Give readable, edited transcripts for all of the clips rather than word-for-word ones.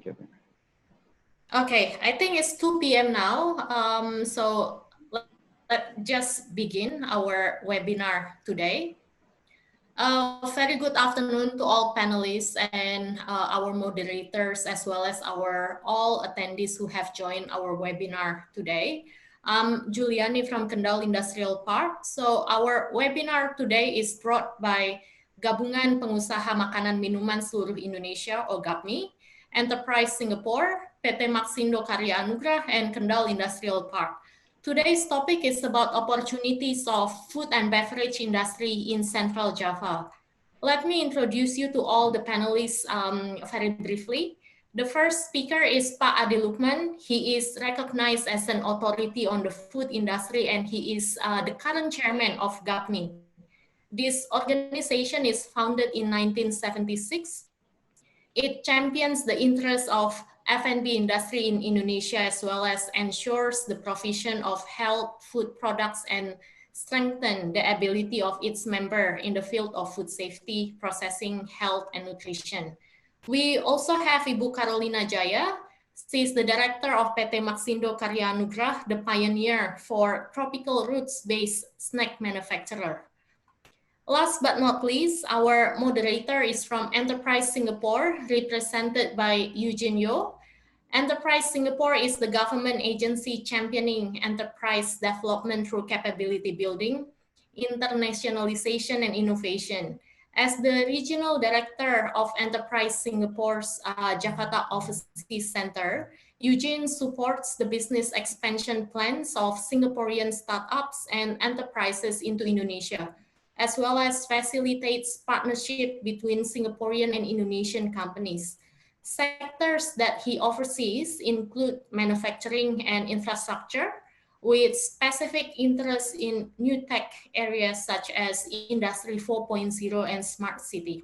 you. Okay, I think it's 2 p.m. now. So let's just begin our webinar today. Very good afternoon to all panelists and our moderators, as well as our all attendees who have joined our webinar today. I'm Juliani from Kendal Industrial Park. So our webinar today is brought by Gabungan Pengusaha Makanan Minuman Seluruh Indonesia, or GAPMMI, Enterprise Singapore, PT MAXINDO Karya Anugrah, and Kendal Industrial Park. Today's topic is about opportunities of food and beverage industry in Central Java. Let me introduce you to all the panelists very briefly. The first speaker is Pak Adhi Lukman. He is recognized as an authority on the food industry, and he is the current chairman of GAPMMI. This organization is founded in 1976. It champions the interests of F&B industry in Indonesia, as well as ensures the provision of health food products and strengthen the ability of its member in the field of food safety, processing, health, and nutrition. We also have Ibu Carolina Djaja. She is the director of PT MAXINDO Karya Anugrah, the pioneer for tropical roots-based snack manufacturer. Last but not least, our moderator is from Enterprise Singapore, represented by Eugene Yo. Enterprise Singapore is the government agency championing enterprise development through capability building, internationalization, and innovation. As the regional director of Enterprise Singapore's Jakarta Office Center, Eugene supports the business expansion plans of Singaporean startups and enterprises into Indonesia, as well as facilitates partnership between Singaporean and Indonesian companies. Sectors that he oversees include manufacturing and infrastructure, with specific interest in new tech areas such as Industry 4.0 and Smart City.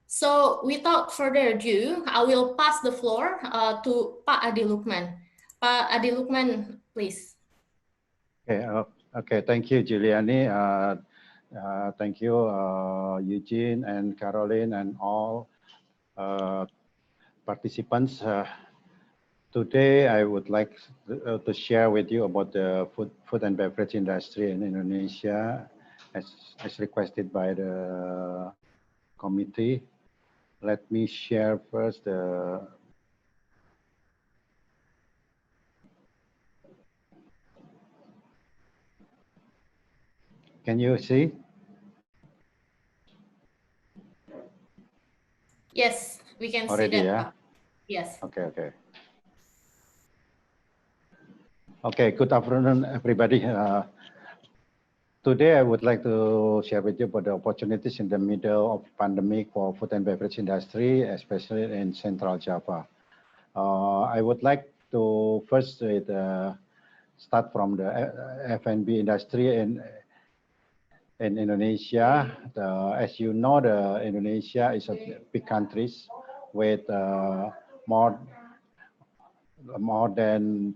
So without further ado, I will pass the floor to Pak Adhi Lukman. Pak Adhi Lukman, please. Okay, thank you, Juliani. Thank you, Eugene and Caroline and all participants. Today, I would like to share with you about the food and beverage industry in Indonesia, as requested by the committee. Let me share first the Can you see? Yes, we can already, see that. Yeah? Yes. Okay. Okay, good afternoon, everybody. Today, I would like to share with you about the opportunities in the middle of pandemic for food and beverage industry, especially in Central Java. I would like to first start from the F&B industry in Indonesia. As you know, Indonesia is a big country with more than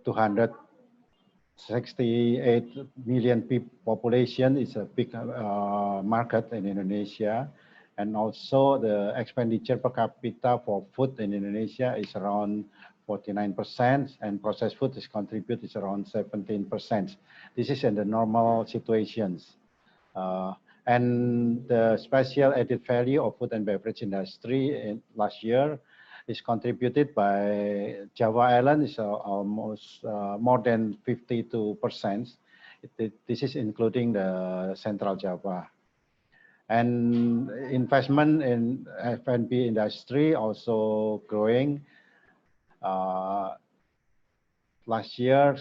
268 million people population. Is a big market in Indonesia, and also the expenditure per capita for food in Indonesia is around 49%, and processed food is around 17%. This is in the normal situations. And the special added value of food and beverage industry in last year is contributed by Java Island is almost more than 52%. This is including the Central Java. And investment in F&B industry also growing. Last year,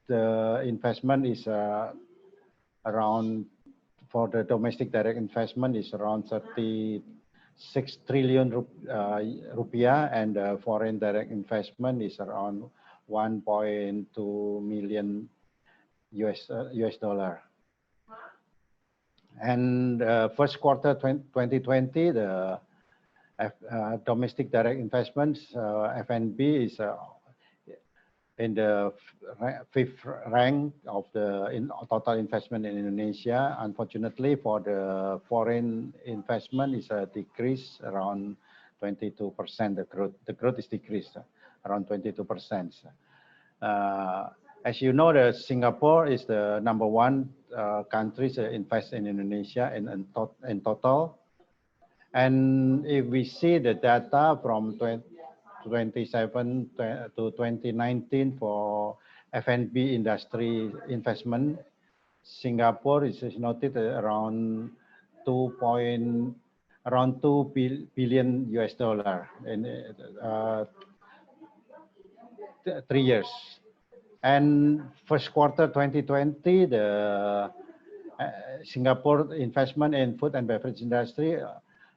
the investment is around, for the domestic direct investment is around 36 trillion rupiah, and foreign direct investment is around 1.2 million US dollar. And first quarter 2020, the domestic direct investments, F&B is in the 5th rank of the total investment in Indonesia. Unfortunately, for the foreign investment is a decrease around 22%. The growth is decreased around 22%. As you know, Singapore is the #1 country to invest in Indonesia in total. And if we see the data from 2017 to 2019 for F&B industry investment, Singapore is noted around $2 billion in 3 years. And first quarter 2020, the Singapore investment in food and beverage industry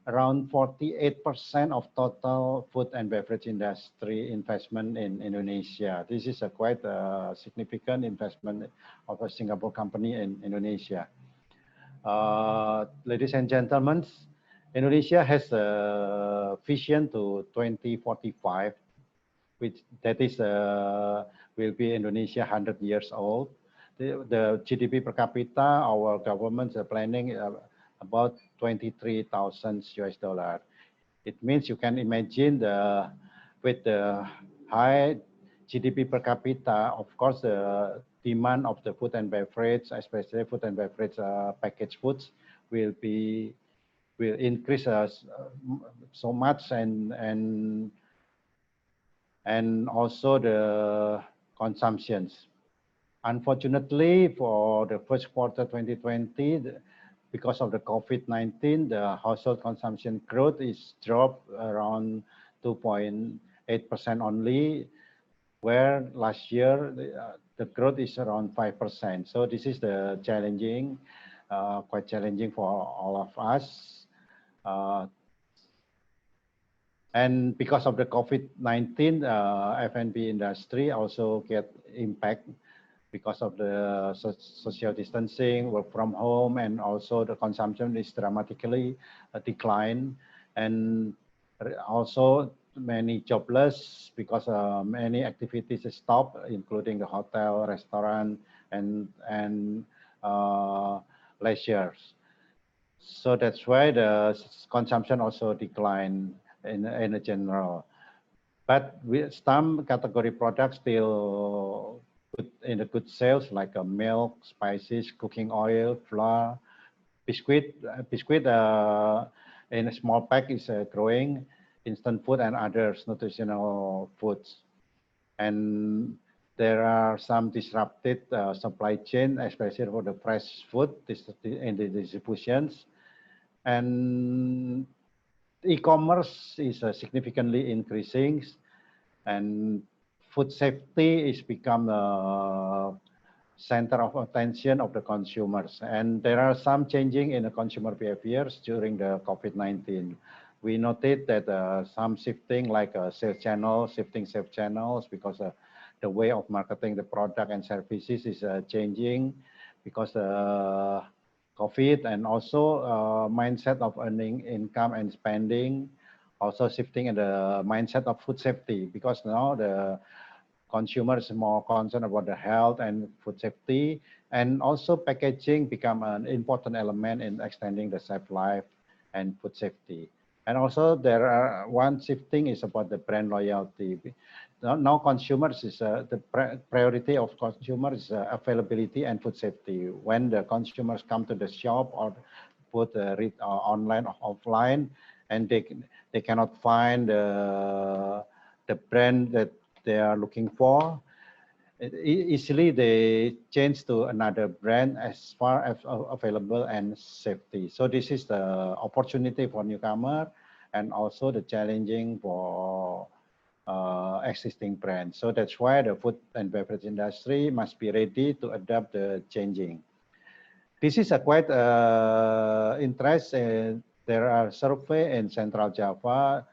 around 48% of total food and beverage industry investment in Indonesia. This is a quite significant investment of a Singapore company in Indonesia. Ladies and gentlemen, Indonesia has a vision to 2045, which that is will be Indonesia 100 years old. The GDP per capita, our governments are planning about $23,000. It means you can imagine with the high GDP per capita, of course, the demand of the food and beverage, especially food and beverage packaged foods, will increase so much, and also the consumptions. Unfortunately, for the first quarter 2020, because of the COVID-19, the household consumption growth is dropped around 2.8% only, where last year the growth is around 5%. So this is the challenging, quite challenging for all of us. And because of the COVID-19, F&B industry also get impact because of the social distancing, work from home, and also the consumption is dramatically declined, and also many jobless because many activities stop, including the hotel, restaurant, and leisure. So that's why the consumption also declined in general. But some category products still in the good sales, like milk, spices, cooking oil, flour, biscuit in a small pack is growing, instant food and others nutritional foods. And there are some disrupted supply chain, especially for the fresh food in the distributions. And e-commerce is significantly increasing, and food safety is become a center of attention of the consumers. And there are some changing in the consumer behaviors during the COVID-19. We noted that some shifting, like sales channels, because the way of marketing the product and services is changing because COVID, and also mindset of earning income and spending, also shifting in the mindset of food safety, because now the consumer is more concerned about the health and food safety, and also packaging become an important element in extending the shelf life and food safety. And also there are one shifting is about the brand loyalty. Now consumers is the priority of consumers is availability and food safety. When the consumers come to the shop or put read online or offline, and they cannot find the brand that they are looking for, easily they change to another brand as far as available and safety. So this is the opportunity for newcomer, and also the challenging for existing brands. So that's why the food and beverage industry must be ready to adapt the changing. This is a quite interesting. There are survey in Central Java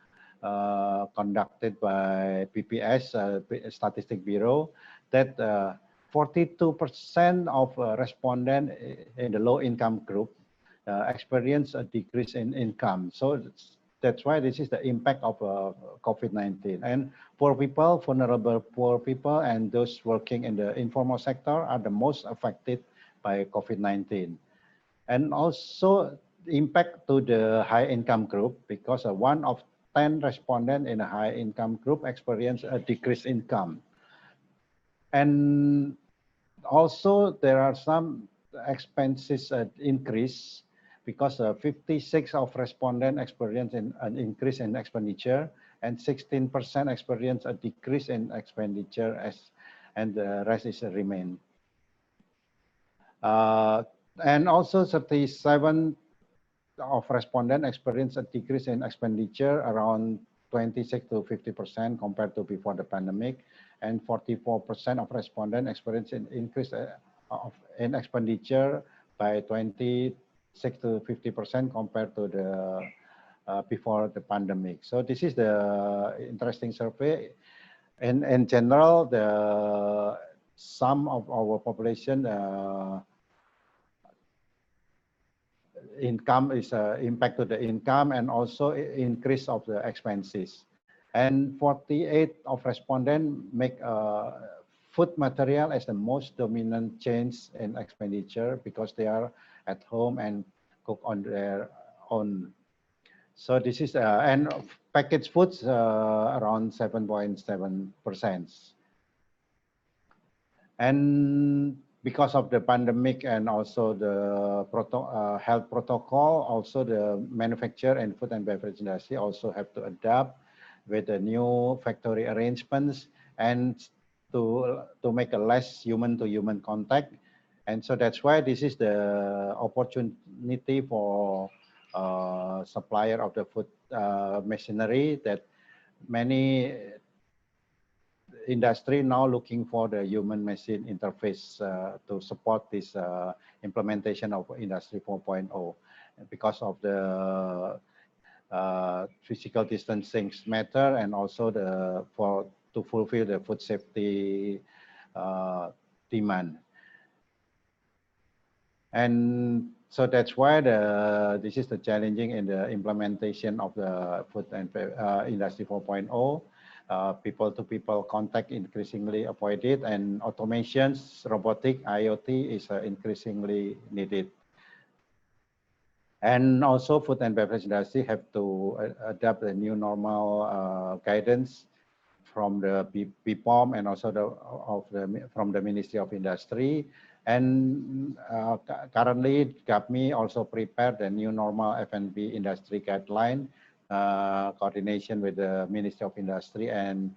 conducted by BPS, Statistic Bureau, that 42% of respondents in the low-income group experience a decrease in income. So that's why this is the impact of COVID-19. And poor people, vulnerable poor people, and those working in the informal sector are the most affected by COVID-19. And also impact to the high income group, because one of 10 respondents in a high income group experienced a decreased income. And also there are some expenses increase because 56 of respondents experienced an increase in expenditure and 16% experience a decrease in expenditure and the rest is remain. And also 37 of respondents experience a decrease in expenditure around 26 to 50% compared to before the pandemic, and 44% of respondents experience an increase in expenditure by 26 to 50% compared to the before the pandemic. So this is the interesting survey. In general, the some of our population income is impact to the income and also increase of the expenses. And 48 of respondents make food material as the most dominant change in expenditure because they are at home and cook on their own. So this is and packaged foods around 7.7%. And because of the pandemic and also the health protocol, also the manufacturer and food and beverage industry also have to adapt with the new factory arrangements and to make a less human-to-human contact. And so that's why this is the opportunity for supplier of the food machinery, that many industry now looking for the human machine interface to support this implementation of Industry 4.0 because of the physical distancing matter and also to fulfill the food safety demand. And so that's why this is the challenging in the implementation of the food and Industry 4.0. People-to-people contact increasingly avoided, and automations, robotic, IoT is increasingly needed. And also food and beverage industry have to adapt the new normal guidance from the BPOM and also from the Ministry of Industry. And currently GAPMMI also prepared the new normal F&B industry guideline, coordination with the Ministry of Industry and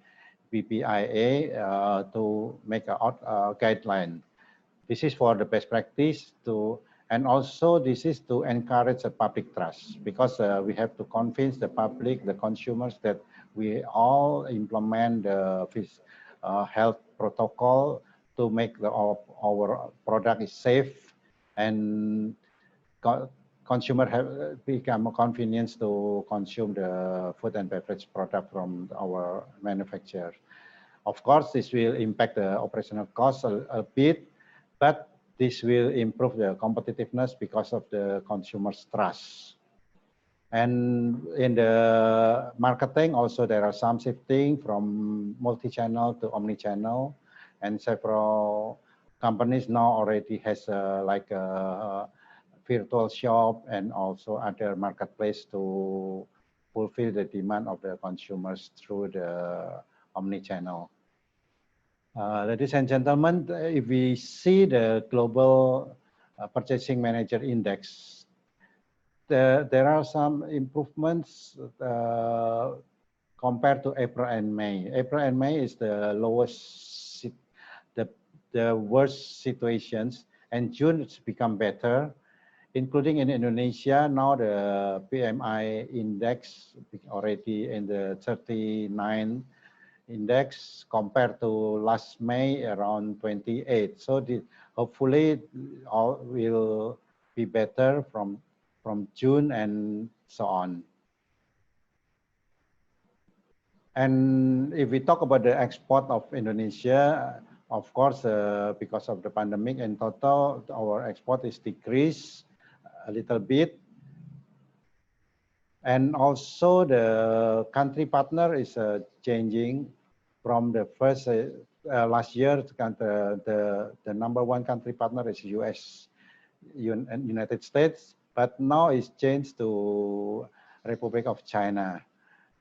BPIA to make a guideline. This is for the best practice and also this is to encourage the public trust, because we have to convince the public, the consumers, that we all implement the health protocol to make our product is safe, and consumer have become convenience to consume the food and beverage product from our manufacturer. Of course, this will impact the operational costs a bit, but this will improve the competitiveness because of the consumer's trust. And in the marketing also there are some shifting from multi-channel to omni-channel, and several companies now already has like a virtual shop and also other marketplace to fulfill the demand of the consumers through the omni-channel. Ladies and gentlemen, if we see the global purchasing manager index, there are some improvements compared to April and May. April and May is the lowest, the worst situations, and June it's become better, including in Indonesia. Now the PMI index already in the 39 index compared to last May around 28. So hopefully all will be better from June and so on. And if we talk about the export of Indonesia, of course, because of the pandemic, in total, our export is decreased a little bit. And also the country partner is changing from the first last year. The number one country partner is United States, but now it's changed to Republic of China.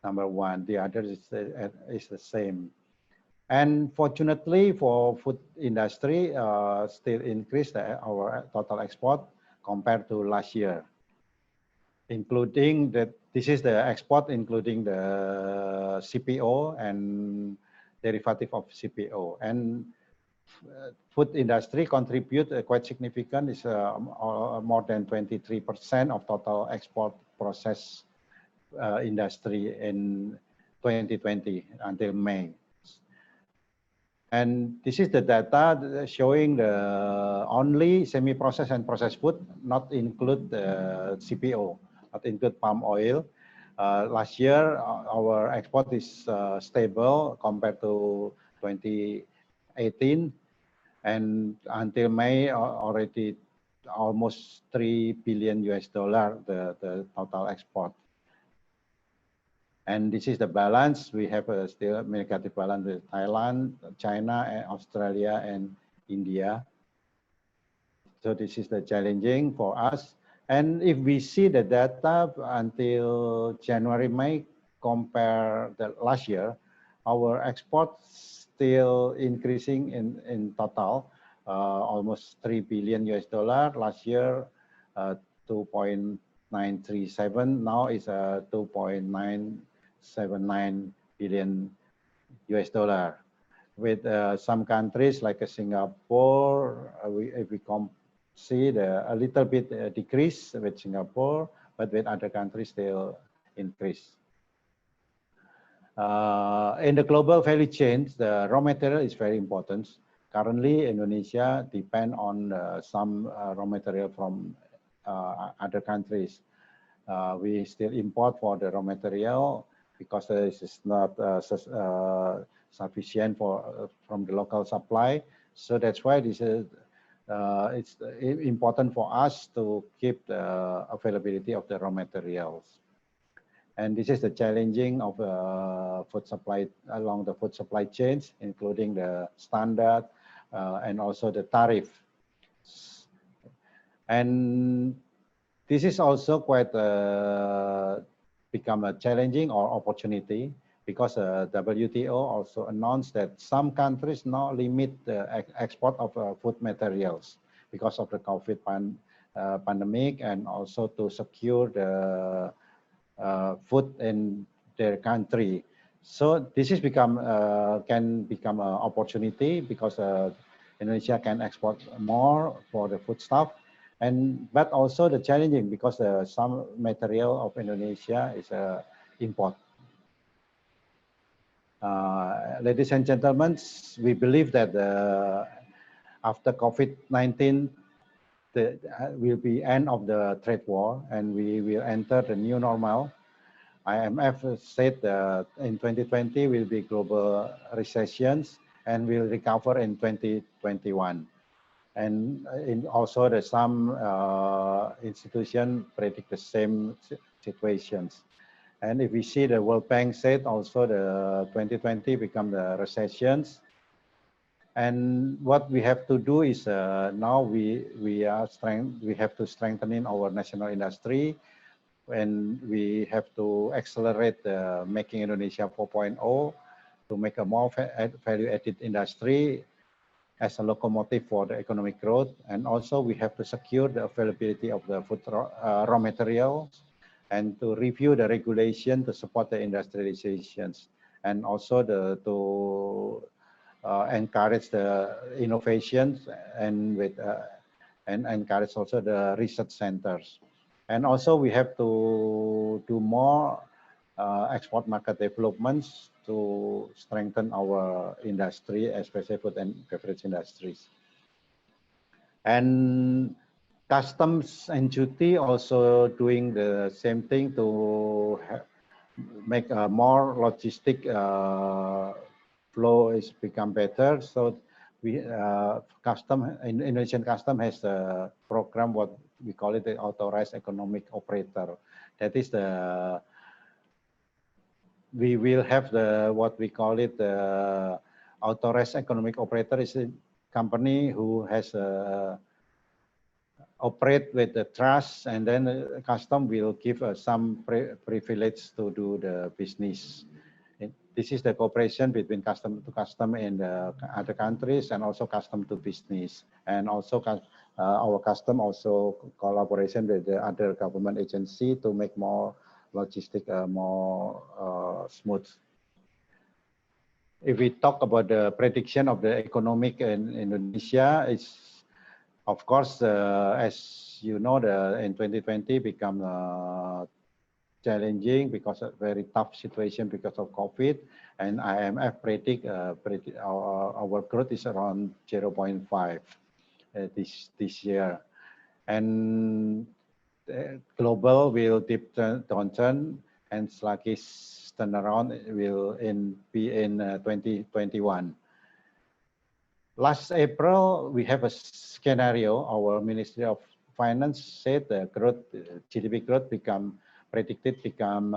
number one. The other is the same. And fortunately for food industry, still increased our total export compared to last year, including this is the export including the CPO and derivative of CPO. And food industry contribute quite significant, is more than 23% of total export process industry in 2020 until May. And this is the data showing the only semi-processed and processed food, not include the CPO, not include palm oil. Last year, our export is stable compared to 2018. And until May, already almost $3 billion the total export. And this is the balance. We have still negative balance with Thailand, China, and Australia, and India. So this is the challenging for us. And if we see the data until January, May, compare the last year, our exports still increasing in total, almost $3 billion. Last year, 2.937. Now it's 2.979 billion with some countries like Singapore. If we see a little bit decrease with Singapore, but with other countries still increase. In the global value chain, the raw material is very important. Currently, Indonesia depend on some raw material from other countries. We still import for the raw material because this is not sufficient from the local supply. So that's why this is it's important for us to keep the availability of the raw materials. And this is the challenging of food supply along the food supply chains, including the standard and also the tariff. And this is also quite become a challenging or opportunity because WTO also announced that some countries now limit the export of food materials because of the COVID pandemic, and also to secure the food in their country. So this is can become an opportunity because Indonesia can export more for the food stuff, but also the challenging because some material of Indonesia is import. Ladies and gentlemen, we believe that after COVID-19, will be end of the trade war, and we will enter the new normal. IMF said that in 2020 will be global recessions and will recover in 2021. And also some institutions predict the same situations. And if we see the World Bank said also the 2020 become the recessions. And what we have to do is now we have to strengthen our national industry, and we have to accelerate the Making Indonesia 4.0 to make a more value-added industry as a locomotive for the economic growth. And also we have to secure the availability of the food raw materials, and to review the regulation to support the industrializations, and also to encourage the innovations and encourage also the research centers. And also we have to do more export market developments to strengthen our industry, especially food and beverage industries. And customs and duty also doing the same thing to make a more logistic flow is become better. So we Indonesian custom has a program, what we call it the authorized economic operator. That is we will have what we call it the authorized economic operator is a company who has operate with the trust, and then custom will give some privilege to do the business. This is the cooperation between custom to custom in the other countries, and also custom to business, and also our custom also collaboration with the other government agency to make more logistic more smooth. If we talk about the prediction of the economic in Indonesia, it's of course as you know, in 2020 become challenging because of very tough situation because of COVID, and IMF predict our growth is around 0.5 this year, and global will deep downturn and sluggish turnaround will be in 2021. Last April, we have a scenario. Our Ministry of Finance said the growth, GDP growth predicted become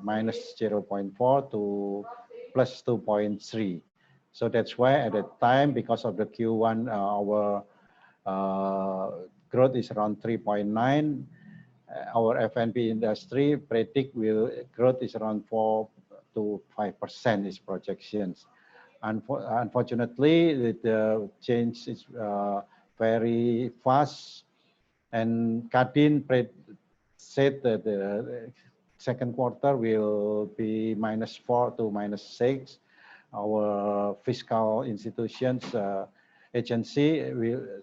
minus 0.4 to plus 2.3. So that's why at the time, because of the Q1, our growth is around 3.9. Our F&B industry predict growth is around 4 to 5% is projections. Unfortunately, the change is very fast, and Kadin said that the second quarter will be minus 4 to minus 6. Our fiscal institutions agency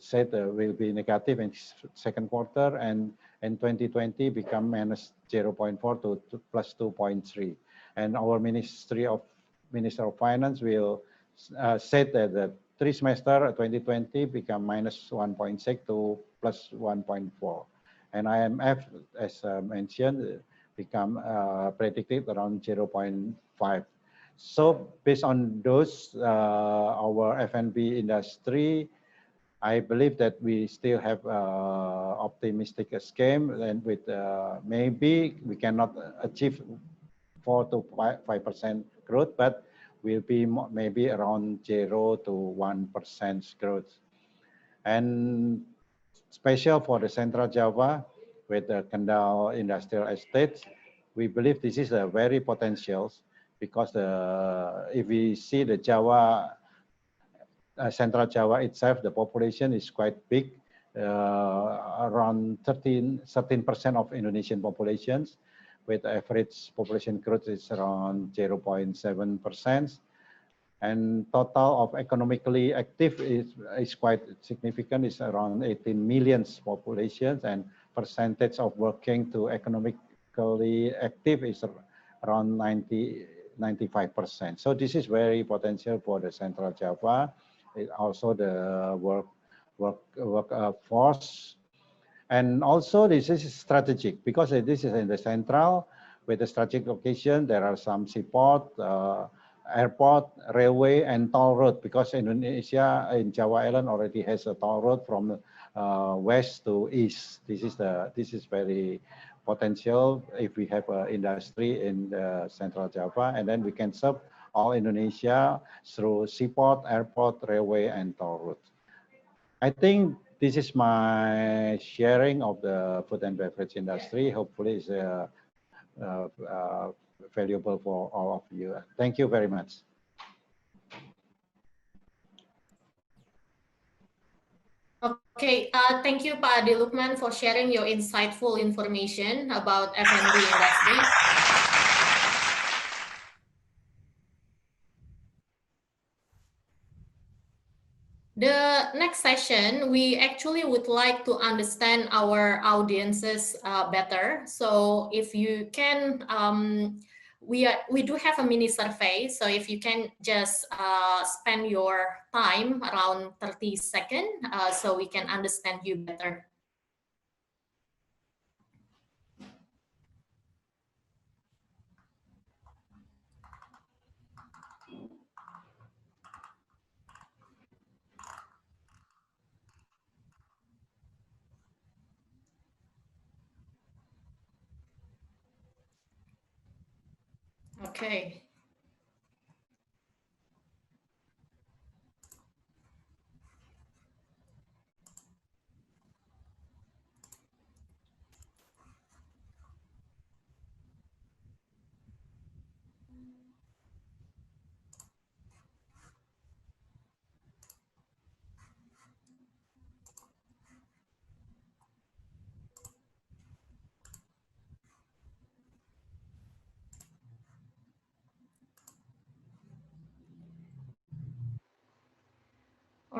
said will be negative in second quarter, and in 2020 become minus 0.4 to plus 2.3. And our Minister of Finance will said that the 3 semester 2020 become minus 1.6 to plus 1.4. And IMF, as mentioned, become predicted around 0.5. So based on those, our F&B industry, I believe that we still have optimistic scheme, and with maybe we cannot achieve 4 to 5% growth, but will be maybe around 0 to 1% growth. And special for the Central Java with the Kendal Industrial Estate, we believe this is a very potential, because if we see the Java, Central Java itself, the population is quite big, around 13% of Indonesian populations, with average population growth is around 0.7%. And total of economically active is quite significant, is around 18 million populations, and percentage of working to economically active is around 95%. So this is very potential for the Central Java. Also the workforce. And also this is strategic, because this is in the central with the strategic location. There are some seaport, airport, railway, and toll road, because Indonesia in Java Island already has a toll road from west to east. This is very potential if we have an industry in the Central Java, and then we can serve all Indonesia through seaport, airport, railway, and toll road. I think this is my sharing of the food and beverage industry. Hopefully it's valuable for all of you. Thank you very much. Okay, thank you, Pak Adhi Lukman, for sharing your insightful information about F&B industry. The next session, we actually would like to understand our audiences better. So if you can, we do have a mini survey. So if you can just spend your time around 30 seconds, so we can understand you better. Okay.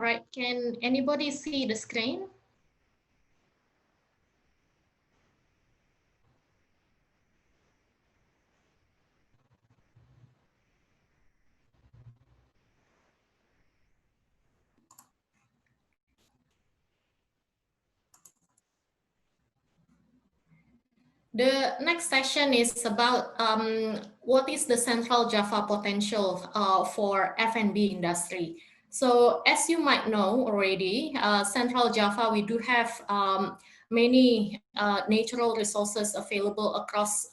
right, can anybody see the screen? The next session is about what is the Central Java potential for F&B industry. So as you might know already, Central Java, we do have many natural resources available across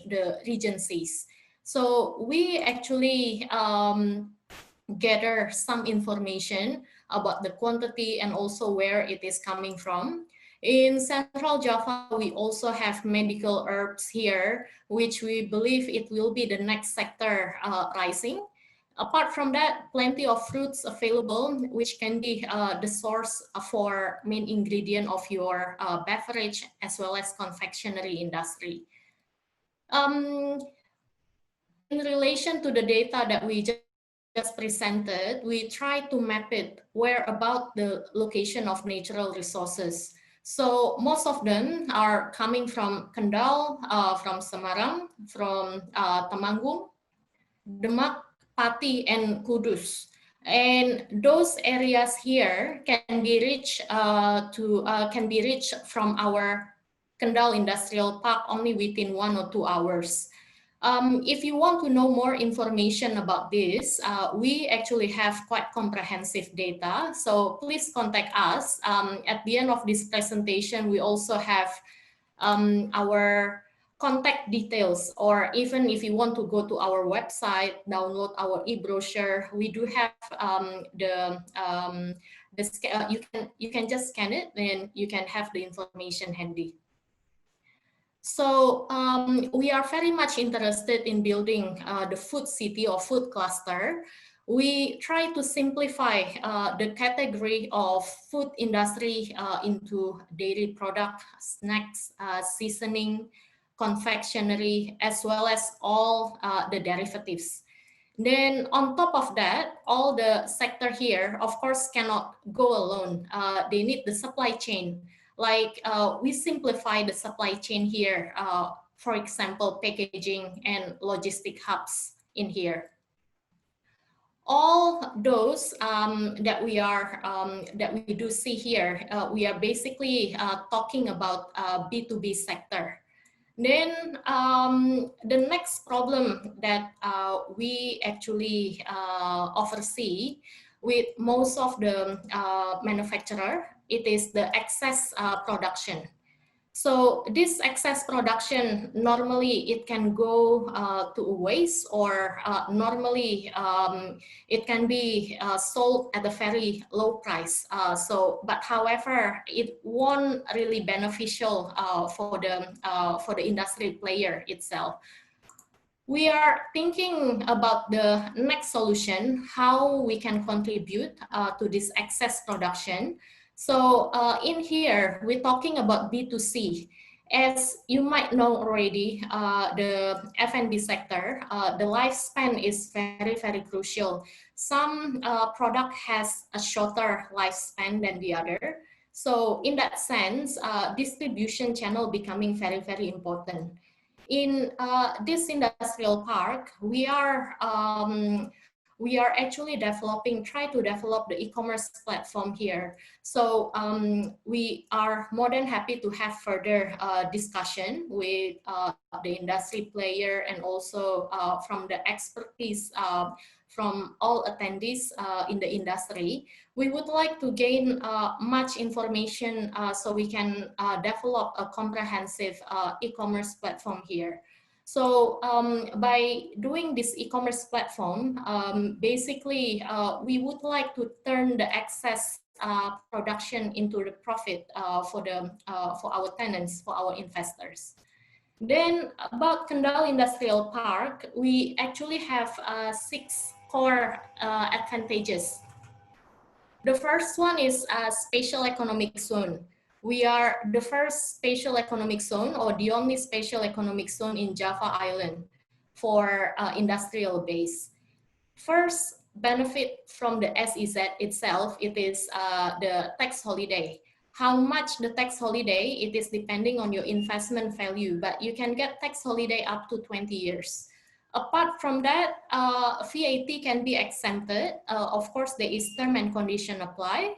the regencies. So we actually gather some information about the quantity and also where it is coming from. In Central Java, we also have medical herbs here, which we believe it will be the next sector rising. Apart from that, plenty of fruits available, which can be the source for main ingredient of your beverage as well as confectionery industry. In relation to the data that we just presented, we try to map it where about the location of natural resources. So most of them are coming from Kendal, from Semarang, from Temanggung, Demak, Pati, and Kudus. And those areas here can be reached from our Kendal Industrial Park only within 1 or 2 hours. If you want to know more information about this, we actually have quite comprehensive data. So please contact us. At the end of this presentation, we also have our contact details, or even if you want to go to our website, download our e-brochure, we do have you can just scan it and you can have the information handy. So we are very much interested in building the food city or food cluster. We try to simplify the category of food industry into dairy product, snacks, seasoning, confectionery, as well as all the derivatives. Then on top of that, all the sector here, of course, cannot go alone. They need the supply chain. Like we simplify the supply chain here, for example, packaging and logistic hubs in here. All those that we do see here, we are basically talking about B2B sector. Then the next problem that we actually oversee with most of the manufacturer, it is the excess production. So this excess production, normally it can go to waste, or normally it can be sold at a very low price. But however, it won't really beneficial for the industry player itself. We are thinking about the next solution, how we can contribute to this excess production. So in here, we're talking about B2C. As you might know already, the F&B sector, the lifespan is very, very crucial. Some product has a shorter lifespan than the other. So in that sense, distribution channel becoming very, very important. In this industrial park, we are actually try to develop the e-commerce platform here. So we are more than happy to have further discussion with the industry player, and also from the expertise from all attendees in the industry. We would like to gain much information so we can develop a comprehensive e-commerce platform here. So by doing this e-commerce platform, basically we would like to turn the excess production into the profit for our tenants, for our investors. Then about Kendal Industrial Park, we actually have 6 core advantages. The first one is a special economic zone. We are the first special economic zone, or the only special economic zone in Java Island for industrial base. First, benefit from the SEZ itself, it is the tax holiday. How much the tax holiday, it is depending on your investment value, but you can get tax holiday up to 20 years. Apart from that, VAT can be exempted. Of course, there is term and condition apply.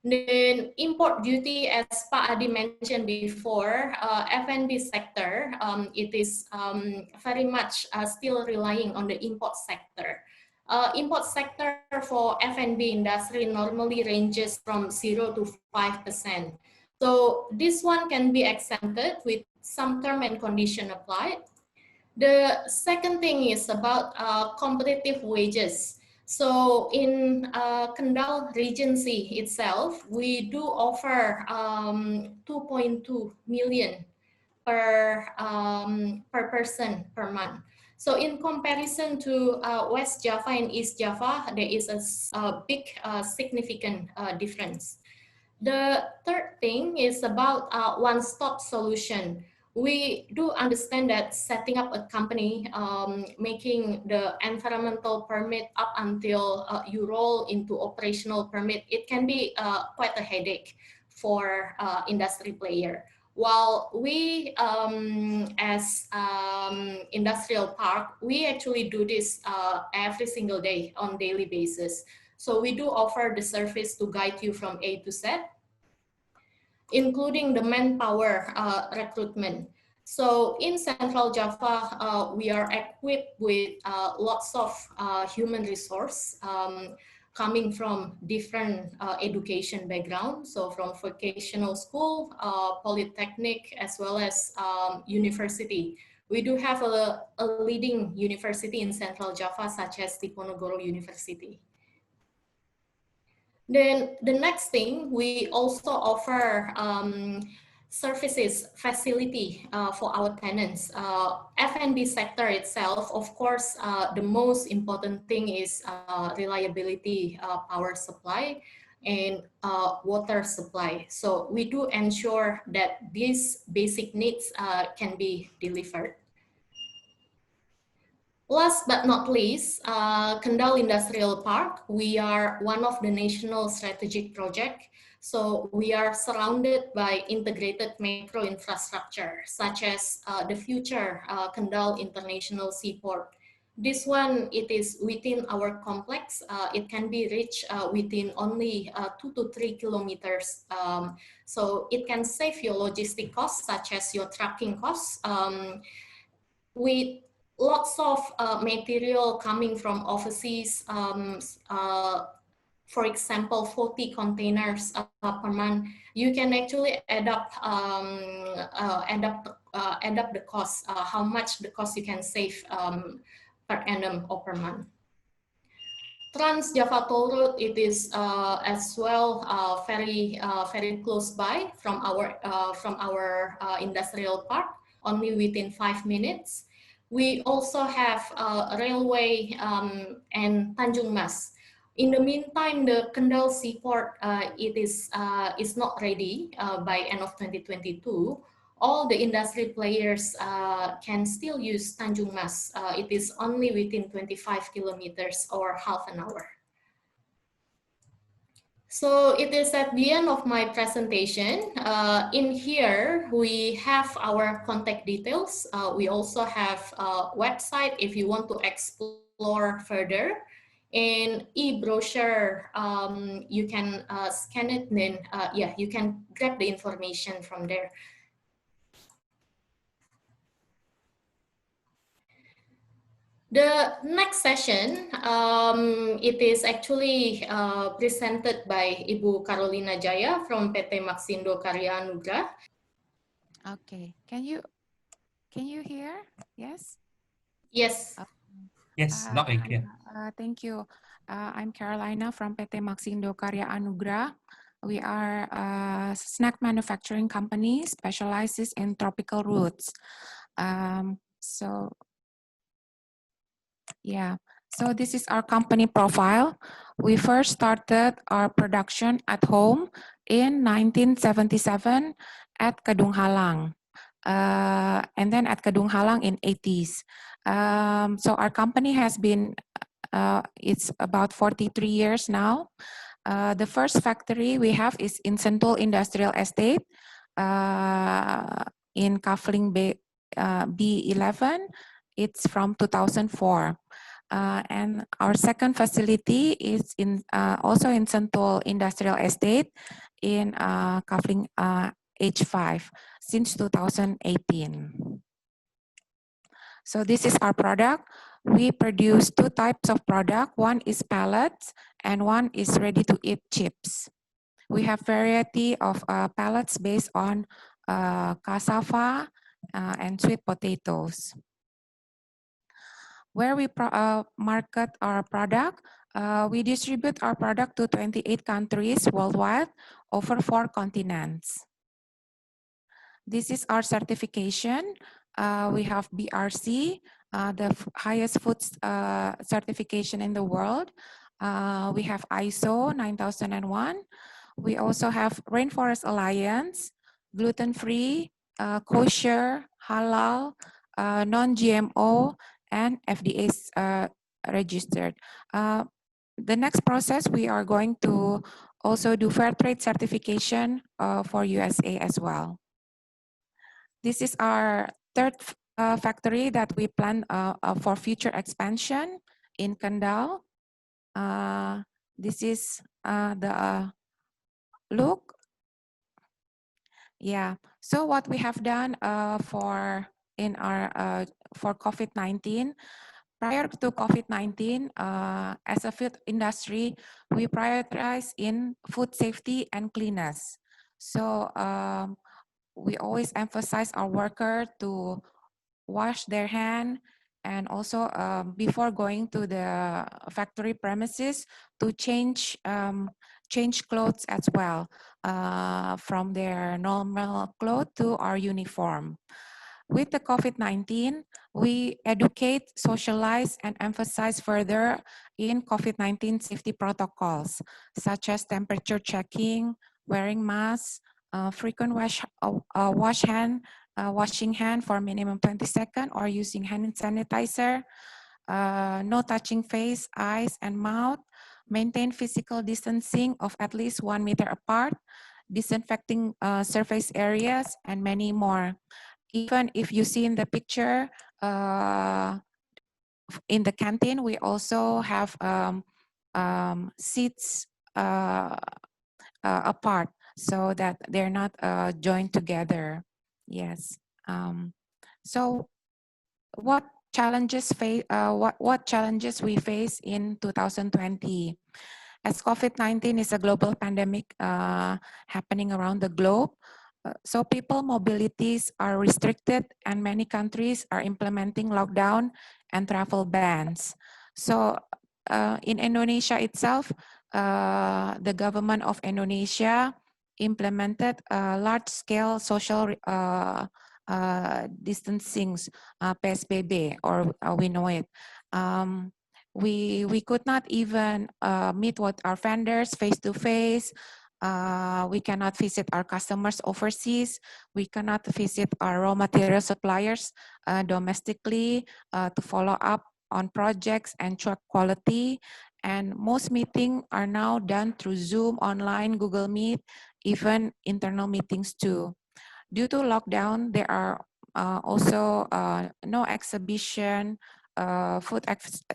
Then import duty, as Pak Adhi mentioned before, F&B sector, it is very much still relying on the import sector. Import sector for F&B industry normally ranges from 0 to 5%. So this one can be exempted with some term and condition applied. The second thing is about competitive wages. So in Kendal Regency itself, we do offer 2.2 million per person per month. So in comparison to West Java and East Java, there is a big significant difference. The third thing is about one-stop solution. We do understand that setting up a company, making the environmental permit up until you roll into operational permit, it can be quite a headache for industry player. While we, as industrial park, we actually do this every single day on daily basis. So we do offer the service to guide you from A to Z, including the manpower recruitment. So in Central Java, we are equipped with lots of human resource coming from different education background. So from vocational school, polytechnic, as well as university. We do have a leading university in Central Java, such as Diponegoro University. Then the next thing, we also offer services facility for our tenants. F&B sector itself, of course, the most important thing is reliability, power supply, and water supply. So we do ensure that these basic needs can be delivered. Last but not least, Kendal Industrial Park, we are one of the national strategic project. So we are surrounded by integrated macro infrastructure, such as the future Kendal International Seaport. This one, it is within our complex. It can be reached within only 2 to 3 kilometers. So it can save your logistic costs, such as your trucking costs. With lots of material coming from overseas, for example, 40 containers per month, you can actually add up the cost, how much the cost you can save per annum or per month. Trans Java Toll Road, it is as well very close by from our industrial park, only within 5 minutes. We also have railway and Tanjung Mas. In the meantime, the Kendal Seaport, it is not ready by end of 2022. All the industry players can still use Tanjung Mas. It is only within 25 kilometers or half an hour. So it is at the end of my presentation. In here, we have our contact details. We also have a website if you want to explore further. And e-brochure, you can scan it, and then yeah, you can grab the information from there. The next session, it is actually presented by Ibu Carolina Djaya from PT MAXINDO Karya Anugrah. Okay, can you hear? Yes. Yes. Yes, loud and clear. Thank you. I'm Carolina from PT MAXINDO Karya Anugrah. We are a snack manufacturing company specializes in tropical roots. So this is our company profile. We first started our production at home in 1977 at Kedung Halang, and then at Kedung Halang in 80s. So our company has been It's about 43 years now. The first factory we have is in Sentul Industrial Estate in Kafling B11. It's from 2004. And our second facility is in also in Sentul Industrial Estate in Kafling H5 since 2018. So this is our product. We produce two types of product. One is pellets and one is ready-to-eat chips. We have variety of pellets based on cassava and sweet potatoes. Where we market our product, we distribute our product to 28 countries worldwide over 4 continents. This is our certification. We have BRC, the highest food certification in the world. We have ISO 9001. We also have Rainforest Alliance, gluten-free, kosher, halal, non-GMO, and FDA registered. The next process, we are going to also do fair trade certification for USA as well. This is our third factory that we plan for future expansion in Kendal. This is the look. Yeah. So what we have done for COVID-19, prior to COVID-19, as a food industry, we prioritize in food safety and cleanliness. So we always emphasize our worker to wash their hand, and also before going to the factory premises to change clothes as well, from their normal clothes to our uniform. With the COVID-19, we educate, socialize, and emphasize further in COVID-19 safety protocols, such as temperature checking, wearing masks, frequent washing hand for minimum 20 seconds, or using hand sanitizer, no touching face, eyes, and mouth, maintain physical distancing of at least 1 meter apart, disinfecting surface areas, and many more. Even if you see in the picture, in the canteen, we also have seats apart so that they're not joined together. Yes. So what challenges we face in 2020? As COVID-19 is a global pandemic happening around the globe, so people mobilities are restricted, and many countries are implementing lockdown and travel bans. So in Indonesia itself, the government of Indonesia implemented large-scale social distancing, PSBB, or we know it. We could not even meet with our vendors face to face. We cannot visit our customers overseas. We cannot visit our raw material suppliers domestically to follow up on projects and check quality. And most meetings are now done through Zoom, online, Google Meet, even internal meetings too. Due to lockdown, there are also no exhibition, food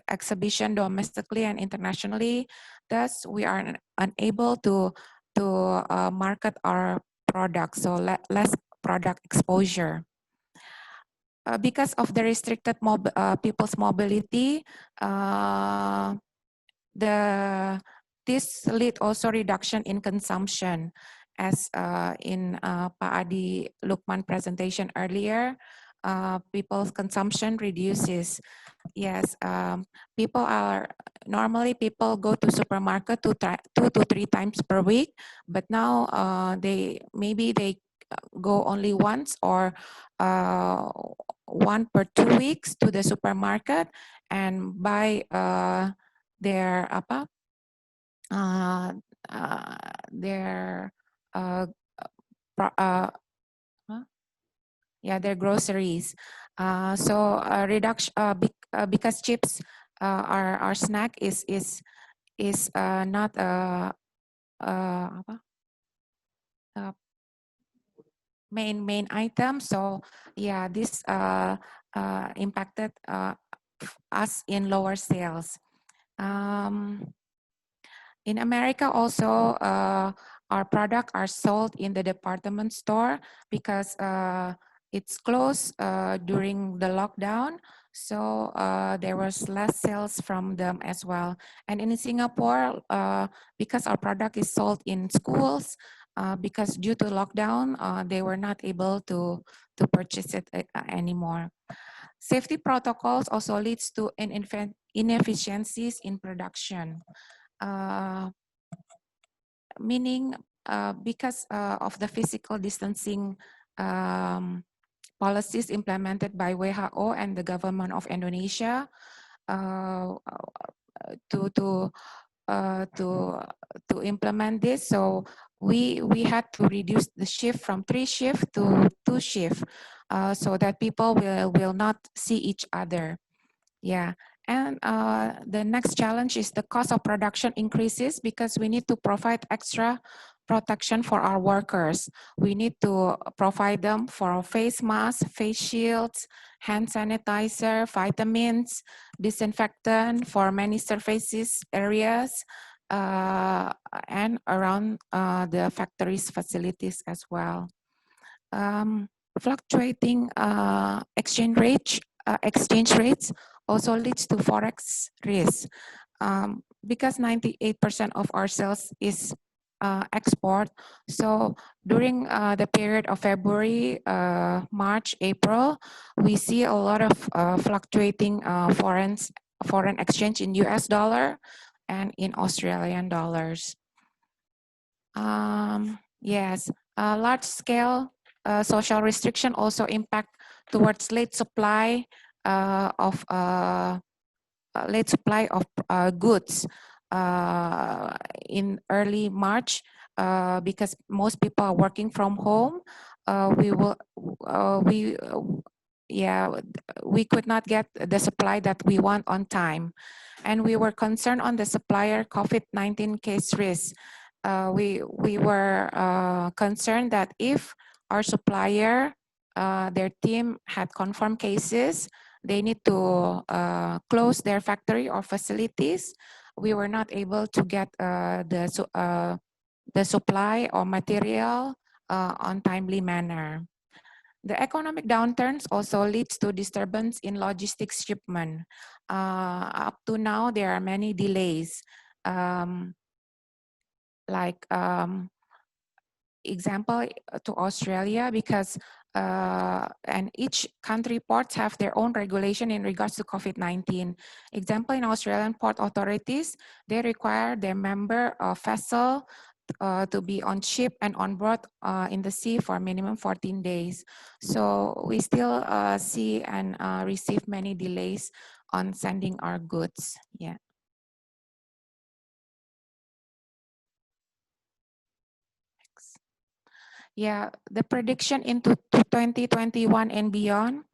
exhibition domestically and internationally. Thus, we are unable to market our products, so less product exposure. Because of the restricted people's mobility, this lead also reduction in consumption, as in Pak Adhi Lukman presentation earlier. People's consumption reduces. Yes, normally people go to supermarket 2 to 3 times per week, but now maybe they go only once or 1 per 2 weeks to the supermarket and buy their their groceries. So reduction because chips our snack is not apa, main item. So yeah, this impacted us in lower sales. In America also, our products are sold in the department store because it's closed during the lockdown. So there was less sales from them as well. And in Singapore, because our product is sold in schools, because due to lockdown, they were not able to purchase it anymore. Safety protocols also leads to inefficiencies in production. Meaning because of the physical distancing policies implemented by WHO and the government of Indonesia to implement this. So we had to reduce the shift from 3 shifts to 2 shifts so that people will not see each other. Yeah, and the next challenge is the cost of production increases because we need to provide extra protection for our workers. We need to provide them for face masks, face shields, hand sanitizer, vitamins, disinfectant for many surfaces areas, and around the factories facilities as well. Fluctuating exchange rates also leads to forex risk because 98% of our sales is export. So during the period of February, March, April, we see a lot of fluctuating foreign exchange in US dollar and in Australian dollars. Yes, large scale social restriction also impact towards late supply of goods in early March because most people are working from home. We could not get the supply that we want on time, and we were concerned on the supplier COVID-19 case risk. We were concerned that if our supplier, their team had confirmed cases, they need to close their factory or facilities. We were not able to get the supply or material on timely manner. The economic downturns also leads to disturbance in logistics shipment. Up to now, there are many delays. Example to Australia, because and each country ports have their own regulation in regards to COVID-19. Example, in Australian port authorities, they require their member vessel to be on ship and on board in the sea for minimum 14 days. So we still see and receive many delays on sending our goods. Yeah. Yeah, the prediction into 2021 and beyond.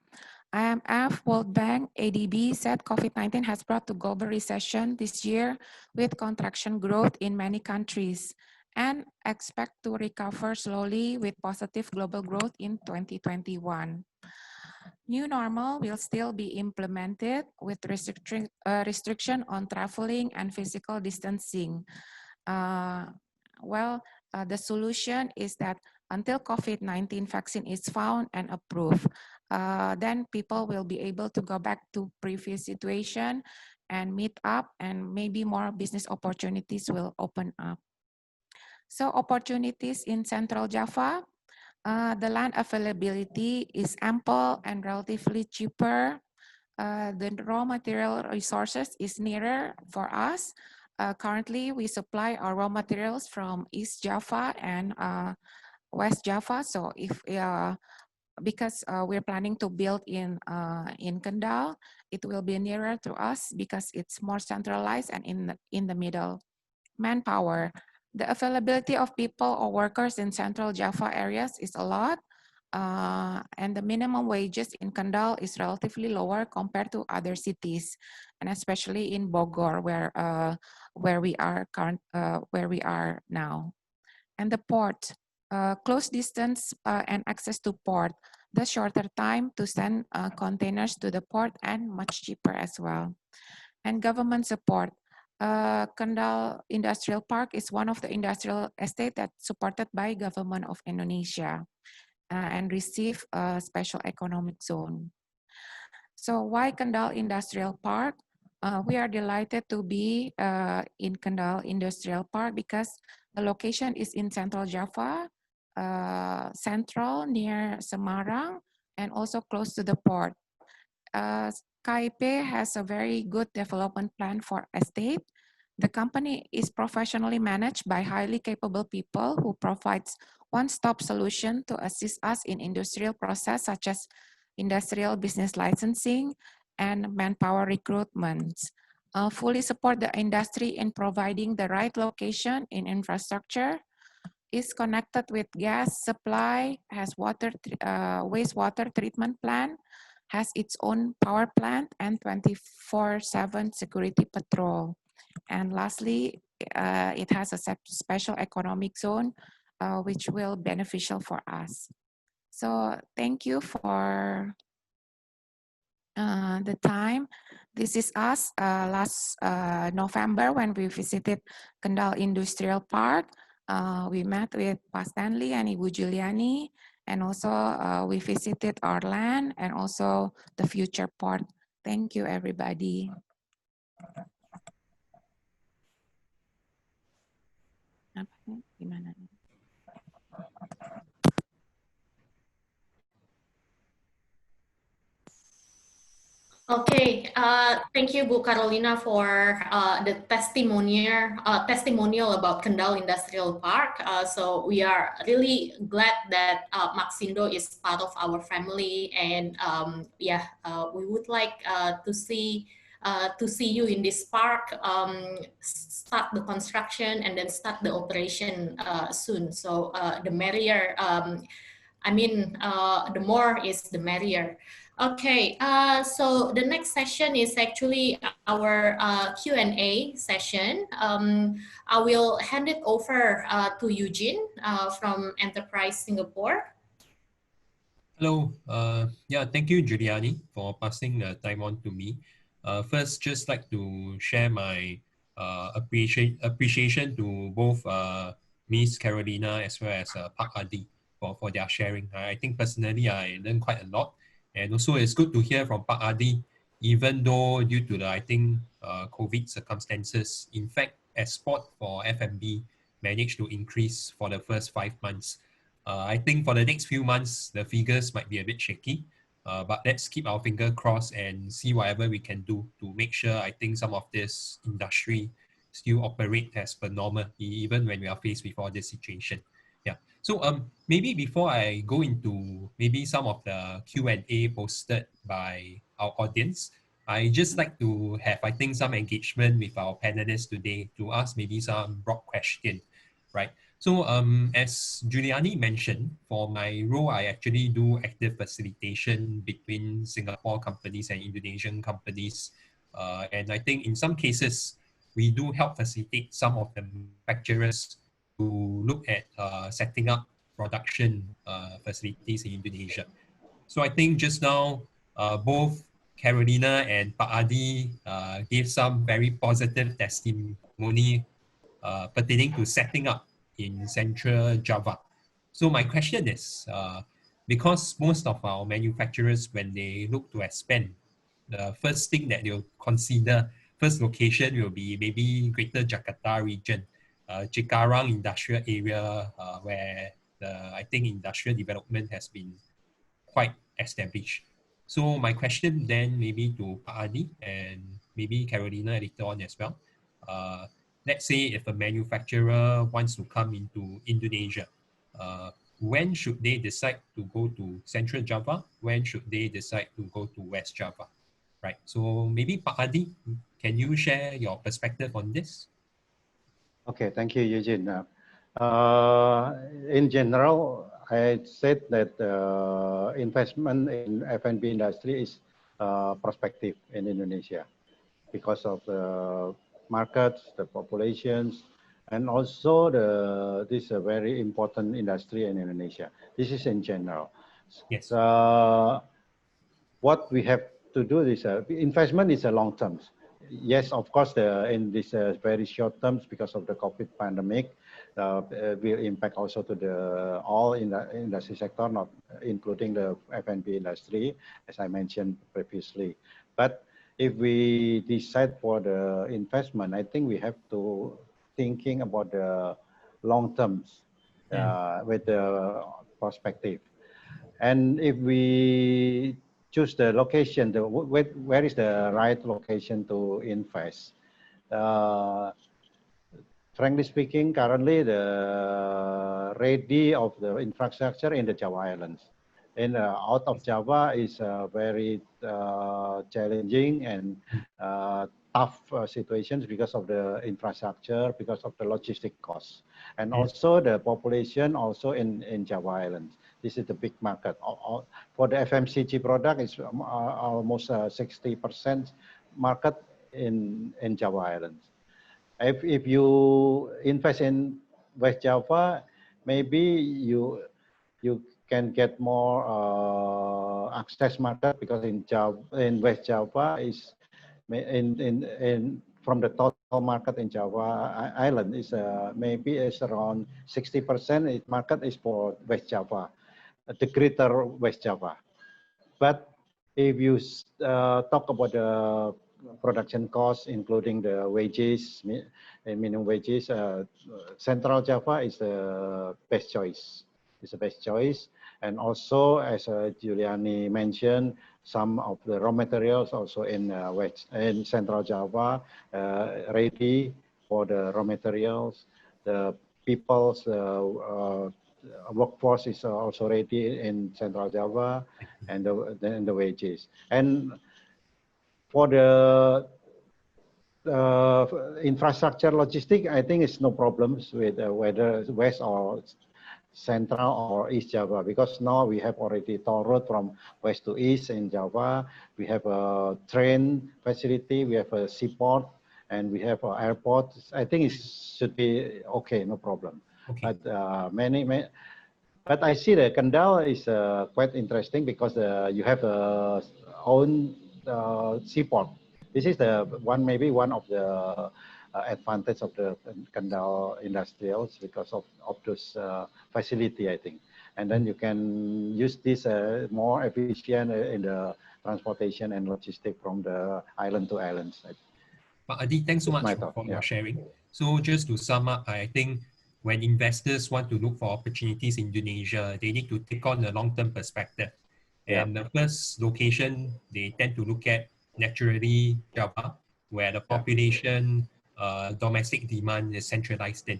IMF, World Bank, ADB said COVID-19 has brought to global recession this year with contraction growth in many countries and expect to recover slowly with positive global growth in 2021. New normal will still be implemented with restriction on traveling and physical distancing. The solution is that until COVID-19 vaccine is found and approved, then people will be able to go back to previous situation and meet up, and maybe more business opportunities will open up. So opportunities in Central Java, the land availability is ample and relatively cheaper. The raw material resources is nearer for us. Currently, we supply our raw materials from East Java and West Java. So if because we're planning to build in Kendal, it will be nearer to us because it's more centralized and in the middle. Manpower, the availability of people or workers in Central Java areas is a lot. And the minimum wages in Kendal is relatively lower compared to other cities, and especially in Bogor, where we are now. And the port, close distance and access to port, the shorter time to send containers to the port and much cheaper as well. And government support. Kendal Industrial Park is one of the industrial estate that's supported by government of Indonesia and receive a special economic zone. So why Kendal Industrial Park? We are delighted to be in Kendal Industrial Park because the location is in Central Java, central near Semarang, and also close to the port. KIP has a very good development plan for estate. The company is professionally managed by highly capable people who provides one-stop solution to assist us in industrial process such as industrial business licensing and manpower recruitment. Fully support the industry in providing the right location in infrastructure, is connected with gas supply, has wastewater treatment plant, has its own power plant and 24/7 security patrol. And lastly, it has a special economic zone, which will beneficial for us. So thank you for the time. This is us last November when we visited Kendal Industrial Park. We met with Pak Stanley and Ibu Juliani, and also we visited our land and also the future port. Thank you, everybody. Gimana? Okay, thank you, Bu Carolina, for the testimonial about Kendal Industrial Park. So we are really glad that MAXINDO is part of our family, and we would like to see you in this park, start the construction and then start the operation soon. So the merrier. The more is the merrier. Okay, so the next session is actually our Q&A session. I will hand it over to Eugene from Enterprise Singapore. Hello. Thank you, Juliani, for passing the time on to me. First, just like to share my appreciation to both Miss Carolina as well as Pak Adhi for their sharing. I think personally I learned quite a lot. And also it's good to hear from Pak Adhi, even though due to the, COVID circumstances, in fact, export for F&B managed to increase for the first 5 months. I think for the next few months, the figures might be a bit shaky, but let's keep our finger crossed and see whatever we can do to make sure, I think, some of this industry still operate as per normal, even when we are faced with all this situation. Yeah. So maybe before I go into maybe some of the Q&A posted by our audience, I just like to have, I think, some engagement with our panelists today to ask maybe some broad question, right? So as Juliani mentioned, for my role, I actually do active facilitation between Singapore companies and Indonesian companies. And I think in some cases, we do help facilitate some of the manufacturers to look at setting up production facilities in Indonesia. So I think just now, both Carolina and Pak Adhi gave some very positive testimony pertaining to setting up in Central Java. So my question is, because most of our manufacturers, when they look to expand, the first thing that they'll consider, first location will be maybe Greater Jakarta region, Cikarang industrial area, where I think industrial development has been quite established. So my question then maybe to Pak Adhi and maybe Carolina later on as well. Let's say if a manufacturer wants to come into Indonesia, when should they decide to go to Central Java? When should they decide to go to West Java? Right. So maybe Pak Adhi, can you share your perspective on this? Okay, thank you, Eugene. In general, I said that investment in F&B industry is prospective in Indonesia because of the markets, the populations, and also this is a very important industry in Indonesia. This is in general. Yes. What we have to do is investment is a long term. Yes, of course, in this very short terms because of the COVID pandemic, will impact also to all in the industry sector, not including the F&B industry, as I mentioned previously. But if we decide for the investment, I think we have to thinking about the long terms with the perspective. And if we choose the location, where is the right location to invest? Frankly speaking, currently the ready of the infrastructure in the Java Islands. And out of Java is very challenging and tough situations because of the infrastructure, because of the logistic costs, and also the population also in Java Islands. This is the big market. For the FMCG product, it's almost 60% market in Java Islands. If you invest in West Java, maybe you can get more access market because in West Java is from the total market in Java Island is maybe it's around 60% market is for West Java, the greater West Java. But if you talk about the production costs, including the wages, minimum wages, Central Java is the best choice. It's the best choice. And also, as Juliani mentioned, some of the raw materials also in Central Java ready for the raw materials. The people's workforce is also ready in Central Java, and the wages. And for the infrastructure logistic, I think it's no problems with whether West or Central or East Java, because now we have already toll road from West to East in Java. We have a train facility, we have a seaport, and we have an airport. I think it should be okay, no problem. Okay. But but I see the Kendal is quite interesting because you have own seaport. This is maybe one of the advantage of the Kendal industrials because of this facility, I think. And then you can use this more efficient in the transportation and logistics from the island to islands. But Adhi, thanks so much for your sharing. So just to sum up, I think when investors want to look for opportunities in Indonesia, they need to take on a long-term perspective. And the first location they tend to look at naturally Java, where the population, domestic demand is centralized in.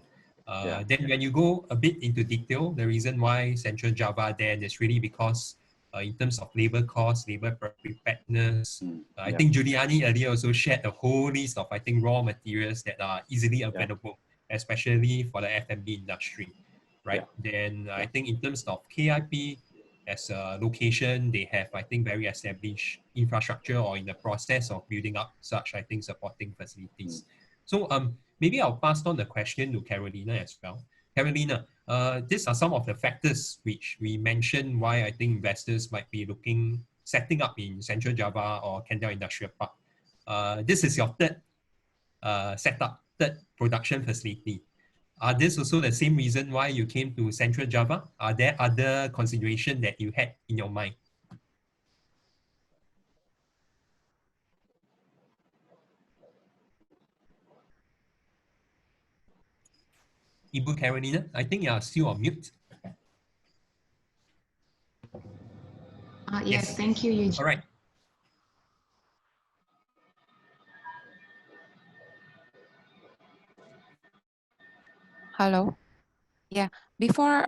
Then when you go a bit into detail, the reason why Central Java then is really because in terms of labor costs, labor preparedness, I think Juliani earlier also shared a whole list of, I think, raw materials that are easily available, especially for the F&B industry, right? Then I think in terms of KIP as a location, they have, I think, very established infrastructure or in the process of building up such, I think, supporting facilities. So maybe I'll pass on the question to Carolina as well. Carolina, these are some of the factors which we mentioned why I think investors might be setting up in Central Java or Kendal Industrial Park. This is your third production facility. Are this also the same reason why you came to Central Java? Are there other considerations that you had in your mind? Ibu Carolina, I think you are still on mute. Yes, thank you, Eugene. All right. Hello. Yeah, before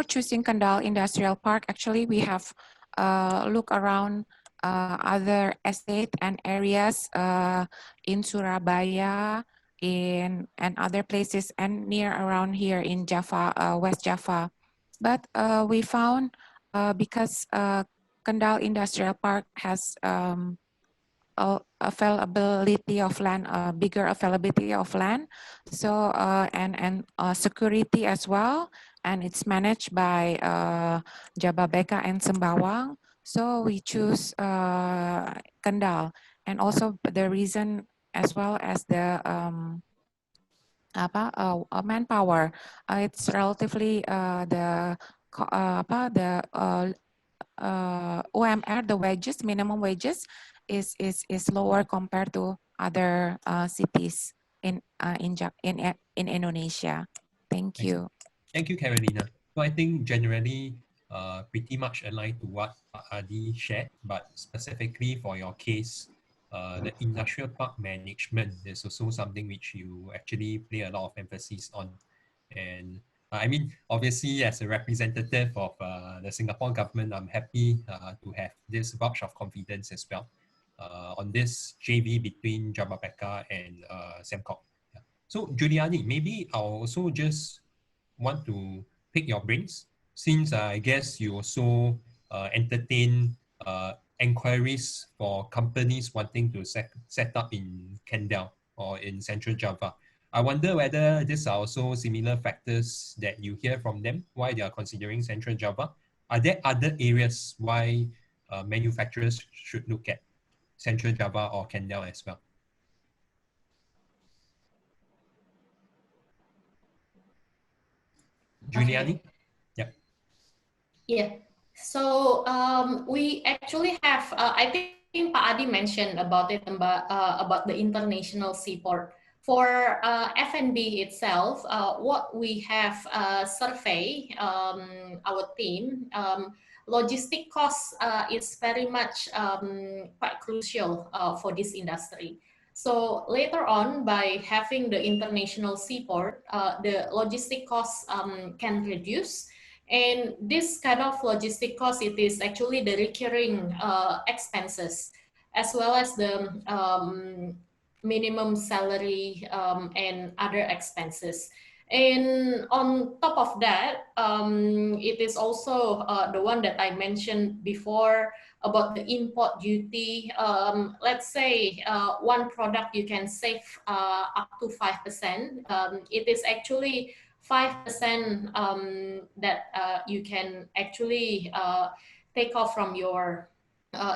choosing Kendal Industrial Park, actually we have looked around other estate and areas in Surabaya, and other places and near around here in Java, West Java. But we found because Kendal Industrial Park has availability of land, bigger availability of land, so and security as well, and it's managed by Jababeka and Sembawang. So we choose Kendal, and also the reason as well as the manpower. It's relatively OMR, the wages, minimum wages, is lower compared to other cities in Indonesia. Thank you. Thank you, Carolina. So I think generally pretty much aligned to what Adhi shared, but specifically for your case, the industrial park management is also something which you actually play a lot of emphasis on. And I mean, obviously, as a representative of the Singapore government, I'm happy to have this vouch of confidence as well on this JV between Jababeka and Semcop. Yeah. So, Juliani, maybe I'll also just want to pick your brains, since I guess you also entertain inquiries for companies wanting to set up in Kendal or in Central Java. I wonder whether these are also similar factors that you hear from them, why they are considering Central Java. Are there other areas why manufacturers should look at Central Java or Kendal as well? Juliani? Okay. Yeah. So we actually have, I think Pak Adhi mentioned about it, about the international seaport. For F&B itself, what we have surveyed, our team, logistic costs is very much quite crucial for this industry. So later on, by having the international seaport, the logistic costs can reduce. And this kind of logistic cost, it is actually the recurring expenses, as well as the minimum salary and other expenses. And on top of that, it is also the one that I mentioned before about the import duty. Let's say one product you can save up to 5%. It is actually 5% that you can actually take off from your,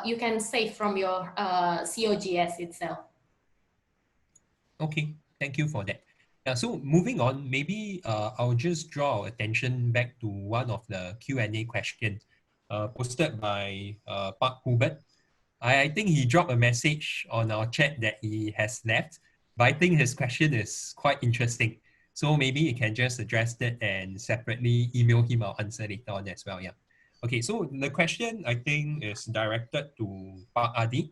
you can save from your COGS itself. Okay, thank you for that. Yeah, so moving on, maybe I'll just draw our attention back to one of the Q&A questions posted by Park Hubert. I think he dropped a message on our chat that he has left, but I think his question is quite interesting. So maybe you can just address that and separately email him our answer later on as well. Yeah. Okay, so the question I think is directed to Pak Adhi.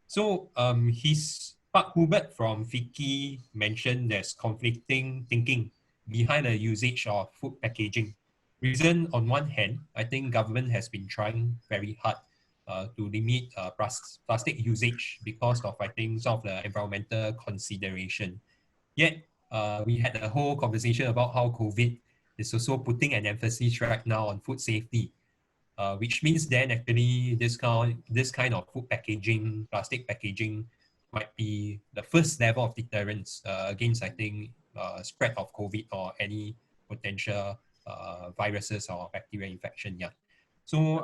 So Pak Hubert from FICCI mentioned there's conflicting thinking behind the usage of food packaging. Reason on one hand, I think government has been trying very hard to limit plastic usage because of, I think, some of the environmental consideration. Yet, we had a whole conversation about how COVID is also putting an emphasis right now on food safety, which means then actually this kind of food packaging, plastic packaging might be the first level of deterrence against, I think, spread of COVID or any potential viruses or bacterial infection. Yeah. So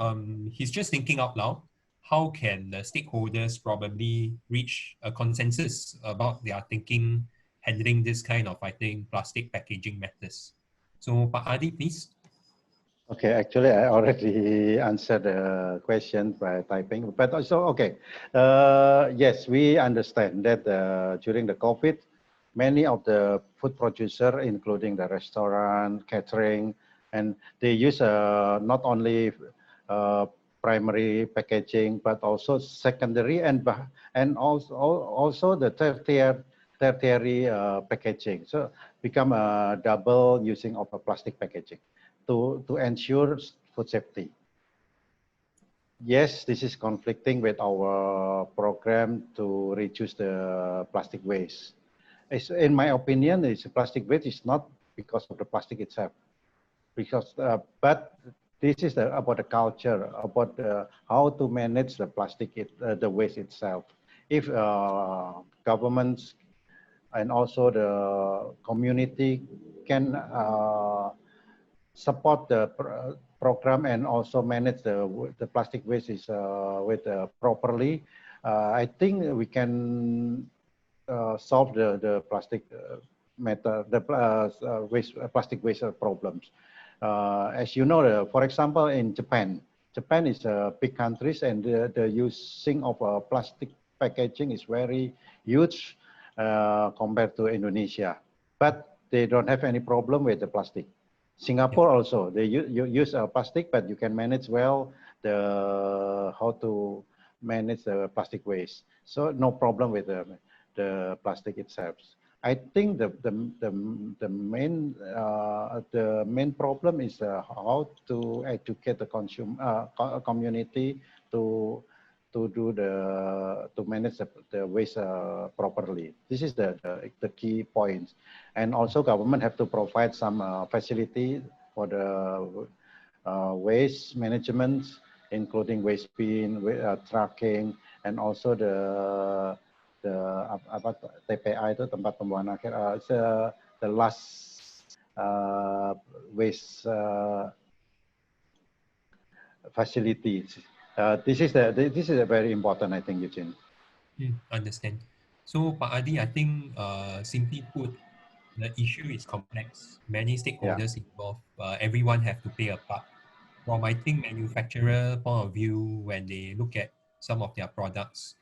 he's just thinking out loud, how can the stakeholders probably reach a consensus about their thinking handling this kind of, I think, plastic packaging matters? So Pak Adhi, please. Okay, actually, I already answered the question by typing, but also, okay. Yes, we understand that during the COVID, many of the food producers, including the restaurant, catering, and they use not only primary packaging, but also secondary and also the tertiary packaging. So become a double using of a plastic packaging to ensure food safety. Yes, this is conflicting with our program to reduce the plastic waste. in my opinion, is plastic waste is not because of the plastic itself, because but this is about the culture, about how to manage the plastic, the waste itself. If governments and also the community can support the program and also manage the plastic waste is properly, I think we can solve the plastic matter, the plastic waste problems. As you know, for example, in Japan is a big country, and the using of plastic packaging is very huge compared to Indonesia. But they don't have any problem with the plastic. Singapore also, they use plastic, but you can manage well how to manage the plastic waste. So no problem with the plastic itself. I think the main problem is how to educate the community to manage the waste properly. This is the key points, and also government have to provide some facility for the waste management, including waste bin, tracking, and also the TPA itu tempat pembuangan akhir, the last waste facilities. This is a very important, I think, Eugene. Understand. So, Pak Adhi, I think simply put, the issue is complex. Many stakeholders involved. Everyone have to play a part. From, I think, manufacturer point of view, when they look at some of their products,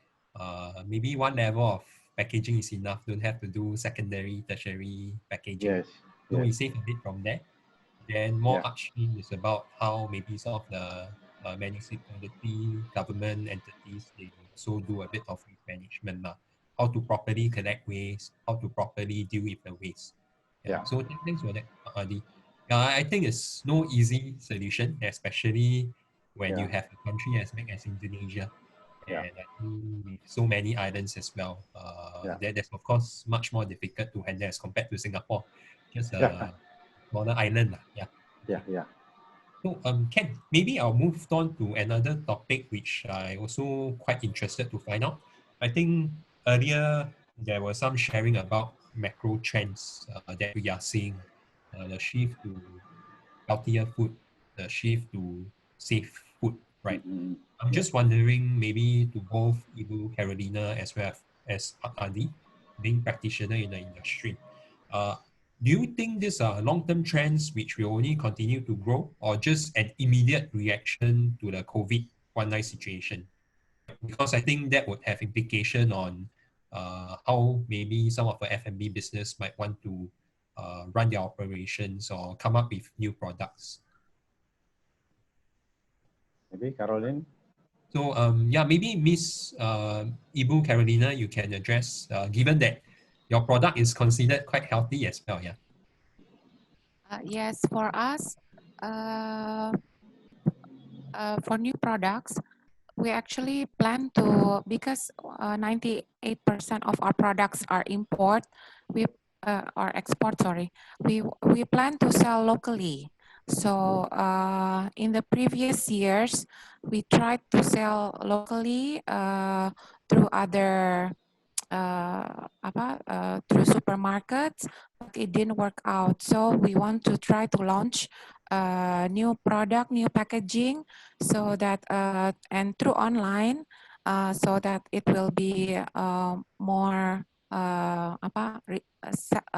maybe one level of packaging is enough. Don't have to do secondary, tertiary packaging. Yes. So we save a bit from there. Then more upstream is about how maybe some of the municipality, government entities, they also do a bit of waste management. How to properly collect waste, how to properly deal with the waste. So thanks for that, Adhi. I think it's no easy solution, especially when you have a country as big as Indonesia. And I think with so many islands as well, that's of course much more difficult to handle as compared to Singapore. Just a smaller island. So Ken, maybe I'll move on to another topic which I also quite interested to find out. I think earlier there was some sharing about macro trends that we are seeing, the shift to healthier food, the shift to safe food, right? I'm just wondering, maybe to both Ibu Carolina as well as Adhi, being practitioner in the industry, do you think these are long-term trends which will only continue to grow, or just an immediate reaction to the COVID-19 situation? Because I think that would have implication on how maybe some of the F&B business might want to run their operations or come up with new products. Maybe Caroline? So maybe Miss Ibu Carolina, you can address, given that your product is considered quite healthy as well, Yes, for us, for new products, we actually plan to, because 98% of our products are import, or export, sorry, we plan to sell locally. So in the previous years, we tried to sell locally through other through supermarkets, but it didn't work out. So we want to try to launch new product, new packaging, so that and through online, so that it will be more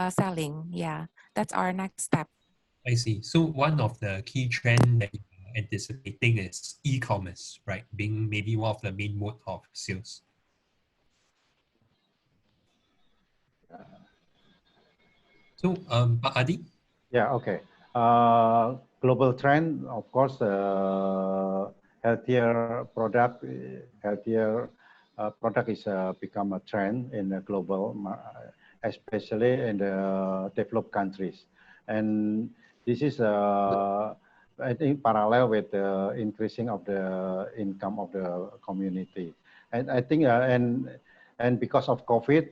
selling. Yeah, that's our next step. I see. So one of the key trends that you're anticipating is e-commerce, right? Being maybe one of the main mode of sales. So, Pak Adhi? Yeah, okay. Global trend, of course, healthier product is become a trend in the global, especially in the developed countries. And this is, I think, parallel with the increasing of the income of the community. And I think, and because of COVID,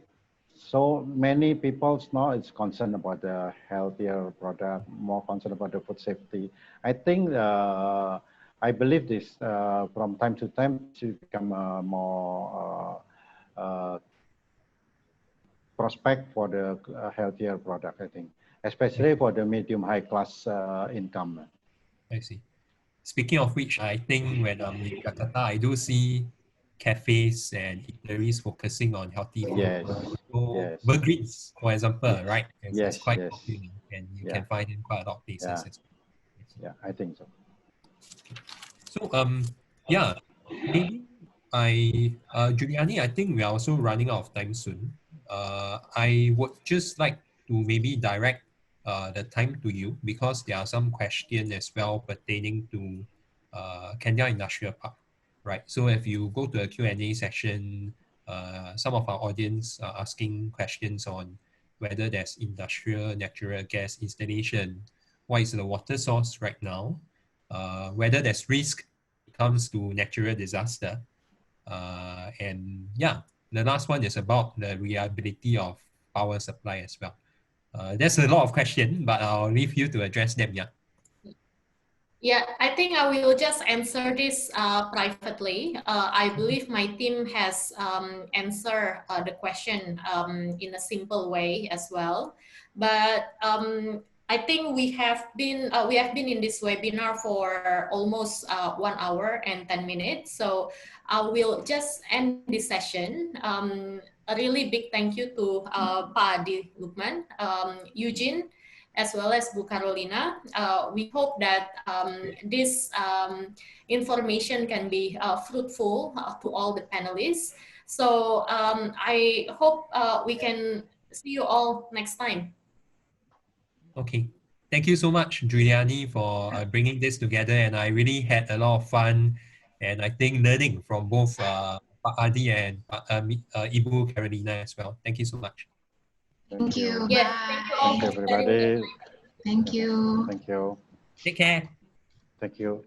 so many people now is concerned about the healthier product, more concerned about the food safety. I think I believe this from time to time to become more prospect for the healthier product, I think, especially for the medium high class income. I see. Speaking of which, I think when I'm in Jakarta, I do see cafes and eateries focusing on healthy food. Yes. So Yes. burgers, for example, Yes. right? It's Yes. quite Yes. popular, and you Yeah. can find in quite a lot of places. Yeah. As well. Yeah, I think so. So yeah, maybe Juliani, I think we are also running out of time soon. I would just like to maybe direct the time to you because there are some questions as well pertaining to Kendal Industrial Park, right? So if you go to a Q&A session, some of our audience are asking questions on whether there's industrial natural gas installation, what is the water source right now, whether there's risk it comes to natural disaster. And yeah, the last one is about the reliability of power supply as well. There's a lot of questions, but I'll leave you to address them, yeah. Yeah, I think I will just answer this privately. I believe my team has answered the question in a simple way as well. But I think we have been in this webinar for almost 1 hour and 10 minutes. So I will just end this session. A really big thank you to Pak Adhi, Lukman, Eugene, as well as Bu Carolina. We hope that this information can be fruitful to all the panelists. So I hope we can see you all next time. Okay. Thank you so much, Juliani, for bringing this together. And I really had a lot of fun and I think learning from both Pak Adhi and Ibu Carolina as well. Thank you so much. Thank you. Yeah, Bye. thank you all Thank you, for sharing your everybody. time. Thank you. Thank you. Take care. Thank you.